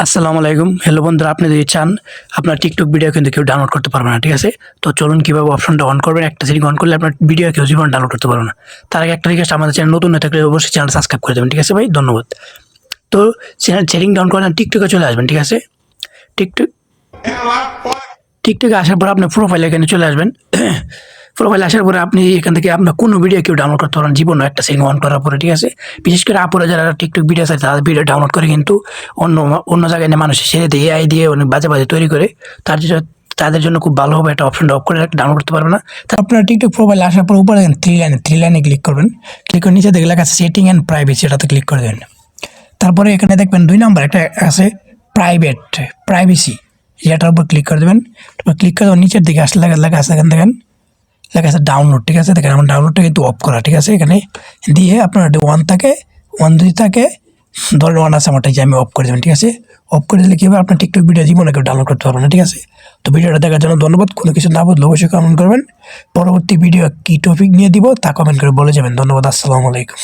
আসসালামু আলাইকুম। হ্যালো বন্ধুরা, আপনি যদি চান আপনার টিকটক ভিডিও কিন্তু কেউ ডাউনলোড করতে পারবে না, ঠিক আছে? তো চলুন কীভাবে অপশনটা অন করবেন। একটা সেটিং অন করলে আপনার ভিডিও কেউ জীবন ডাউনলোড করতে পারবে না। তার আগে একটা রিকোয়েস্ট, আমাদের চ্যানেল নতুন হয়ে থাকলে অবশ্যই চ্যানেল সাবস্ক্রাইব করে দেবেন, ঠিক আছে ভাই? ধন্যবাদ। তো চ্যানেল সেটিং ডাউন করেন, টিকটকে চলে আসবেন, ঠিক আছে? টিকটক টিকটকে আসার পর আপনার প্রোফাইল এখানে চলে আসবেন। প্রোফাইলে আসার পরে আপনি এখান থেকে আপনার কোনো ভিডিও কেউ ডাউনলোড করতে পারেন জীবনও একটা সেটিং অন করার পরে, ঠিক আছে? বিশেষ করে আপুরা যারা টিকটক ভিডিও আছে তাদের ভিডিও ডাউনলোড করে কিন্তু অন্য অন্য জায়গায় নিয়ে মানুষ ছেড়ে দিয়ে এআই দিয়ে অনেক বাজে বাজে তৈরি করে। তাদের জন্য খুব ভালো হবে একটা অপশনটা অফ করে ডাউনলোড করতে পারবে না। তারপর আপনার টিকটক প্রোফাইলে আসার পর উপরে থ্রি লাইনে ক্লিক করবেন। ক্লিক করে নিচে দেখে লেখা আছে সেটিং অ্যান্ড প্রাইভেসি, এটাতে ক্লিক করে দেবেন। তারপরে এখানে দেখবেন 2 নম্বর একটা আছে প্রাইভেসি, এটার উপর ক্লিক করে দেবেন। তারপর ক্লিক করে দেবেন, নিচের দিকে আসলে লেখা আছে, এখানে দেখেন লেখা আছে ডাউনলোড, ঠিক আছে? দেখেন আমার ডাউনলোডটা কিন্তু অফ করা, ঠিক আছে? এখানে দিয়ে আপনার 1 থাকে 1 যদি থাকে, ধরেন 1 আছে আমারটা, যে আমি অফ করে দেবেন, ঠিক আছে? অফ করে দিলে কী হবে, আপনার টিকটক ভিডিও জীবনে কেউ ডাউনলোড করতে পারবে না, ঠিক আছে? তো ভিডিওটা দেখার জন্য ধন্যবাদ। কোনো কিছু না বুঝলে অবশ্যই কমেন্ট করবেন। পরবর্তী ভিডিও কী টপিক নিয়ে দিব তা কমেন্ট করে বলে যাবেন। ধন্যবাদ। আসসালামু আলাইকুম।